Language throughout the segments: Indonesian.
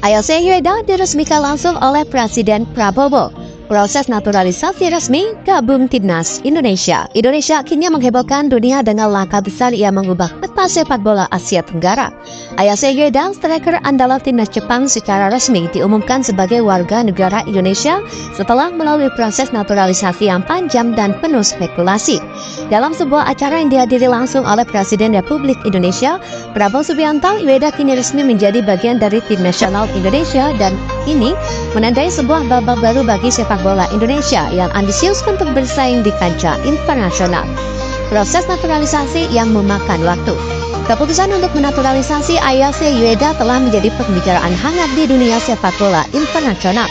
ALC Yueda diresmikan langsung oleh Presiden Prabowo. Proses naturalisasi resmi gabung Timnas Indonesia. Indonesia kini menghebohkan dunia dengan langkah besar yang mengubah peta sepak bola Asia Tenggara. ALC Yueda, striker andalan Timnas Jepang, secara resmi diumumkan sebagai warga negara Indonesia setelah melalui proses naturalisasi yang panjang dan penuh spekulasi. Dalam sebuah acara yang dihadiri langsung oleh Presiden Republik Indonesia, Prabowo Subianto, Yueda kini resmi menjadi bagian dari tim nasional Indonesia dan ini menandai sebuah babak baru bagi sepak bola Indonesia yang ambisius untuk bersaing di kancah internasional. Proses naturalisasi yang memakan waktu. Keputusan untuk menaturalisasi ALC Yueda telah menjadi pembicaraan hangat di dunia sepak bola internasional.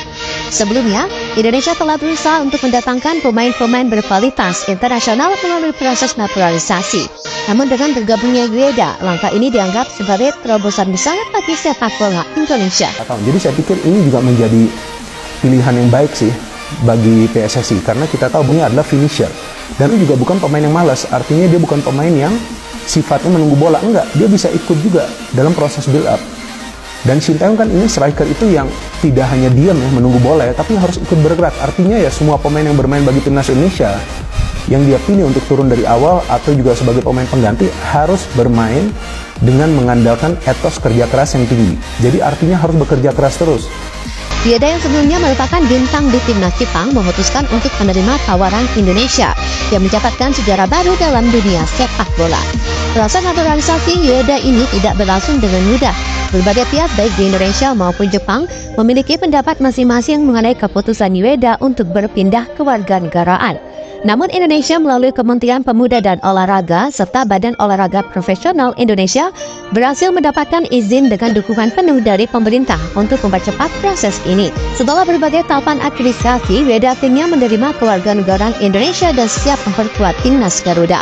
Sebelumnya, Indonesia telah berusaha untuk mendatangkan pemain-pemain berkualitas internasional melalui proses naturalisasi. Namun dengan bergabungnya Yueda, langkah ini dianggap sebagai terobosan besar bagi sepak bola Indonesia. Jadi saya pikir ini juga menjadi pilihan yang baik sih bagi PSSI, karena kita tahu ini adalah finisher dan itu juga bukan pemain yang malas. Artinya dia bukan pemain yang sifatnya menunggu bola, enggak, dia bisa ikut juga dalam proses build up. Dan Sintayong kan ini striker itu yang tidak hanya diam ya menunggu bola ya, tapi harus ikut bergerak. Artinya ya semua pemain yang bermain bagi timnas Indonesia yang dia pilih untuk turun dari awal atau juga sebagai pemain pengganti harus bermain dengan mengandalkan etos kerja keras yang tinggi. Jadi artinya harus bekerja keras terus. Yueda yang sebelumnya merupakan bintang di timnas Jepang memutuskan untuk menerima tawaran Indonesia yang mencatatkan sejarah baru dalam dunia sepak bola. Proses naturalisasi Yueda ini tidak berlangsung dengan mudah. Berbagai pihak baik di Indonesia maupun Jepang memiliki pendapat masing-masing mengenai keputusan Yueda untuk berpindah kewarganegaraan. Namun Indonesia melalui Kementerian Pemuda dan Olahraga serta Badan Olahraga Profesional Indonesia berhasil mendapatkan izin dengan dukungan penuh dari pemerintah untuk mempercepat proses ini. Setelah berbagai tahapan administrasi, Yueda akhirnya menerima kewarganegaraan Indonesia dan siap memperkuat timnas Garuda.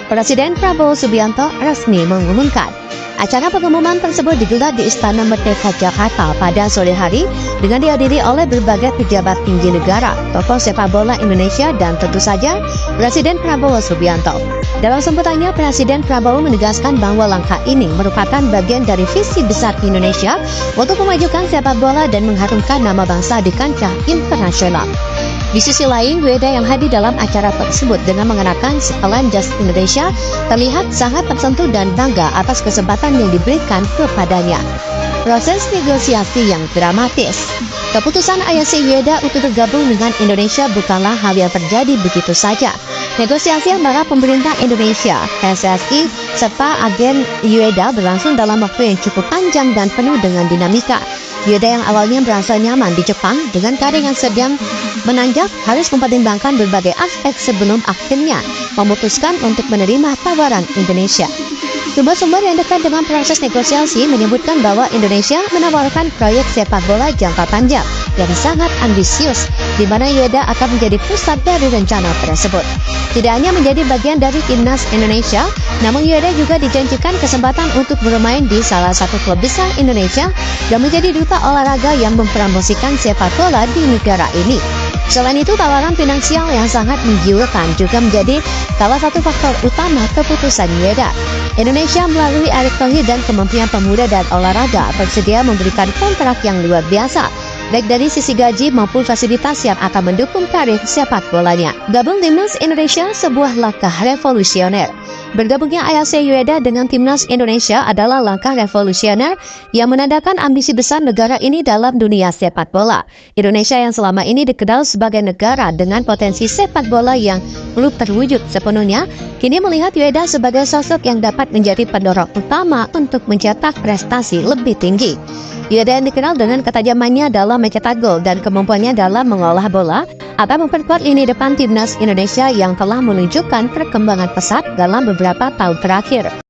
Presiden Prabowo Subianto resmi mengumumkan. Acara pengumuman tersebut digelar di Istana Merdeka Jakarta pada sore hari dengan dihadiri oleh berbagai pejabat tinggi negara, tokoh sepak bola Indonesia dan tentu saja Presiden Prabowo Subianto. Dalam sambutannya, Presiden Prabowo menegaskan bahwa langkah ini merupakan bagian dari visi besar Indonesia untuk memajukan sepak bola dan mengharumkan nama bangsa di kancah internasional. Di sisi lain, Yueda yang hadir dalam acara tersebut dengan mengenakan setelan jas Indonesia terlihat sangat tersentuh dan bangga atas kesempatan yang diberikan kepadanya. Proses negosiasi yang dramatis. Keputusan ALC Yueda untuk bergabung dengan Indonesia bukanlah hal yang terjadi begitu saja. Negosiasi antara pemerintah Indonesia, PSSI, serta agen Yueda berlangsung dalam waktu yang cukup panjang dan penuh dengan dinamika. Yueda yang awalnya merasa nyaman di Jepang dengan karir yang sedang menanjak harus mempertimbangkan berbagai aspek sebelum akhirnya memutuskan untuk menerima tawaran Indonesia. Sumber-sumber yang dekat dengan proses negosiasi menyebutkan bahwa Indonesia menawarkan proyek sepak bola jangka panjang yang sangat ambisius, di mana Yueda akan menjadi pusat dari rencana tersebut. Tidak hanya menjadi bagian dari timnas Indonesia, namun Yueda juga dijanjikan kesempatan untuk bermain di salah satu klub besar Indonesia dan menjadi duta olahraga yang mempromosikan sepak bola di negara ini. Selain itu, tawaran finansial yang sangat menggiurkan juga menjadi salah satu faktor utama keputusan Yueda. Indonesia melalui Erick Thohir dan Kementerian Pemuda dan Olahraga bersedia memberikan kontrak yang luar biasa, baik dari sisi gaji maupun fasilitas yang akan mendukung karir sepak bolanya. Gabung timnas Indonesia sebuah langkah revolusioner. Bergabungnya ALC Yueda dengan timnas Indonesia adalah langkah revolusioner yang menandakan ambisi besar negara ini dalam dunia sepak bola. Indonesia yang selama ini dikenal sebagai negara dengan potensi sepak bola yang belum terwujud sepenuhnya, kini melihat Yueda sebagai sosok yang dapat menjadi pendorong utama untuk mencetak prestasi lebih tinggi. Yueda yang dikenal dengan ketajamannya dalam mencetak gol dan kemampuannya dalam mengolah bola akan memperkuat lini depan timnas Indonesia yang telah menunjukkan perkembangan pesat dalam beberapa tahun terakhir.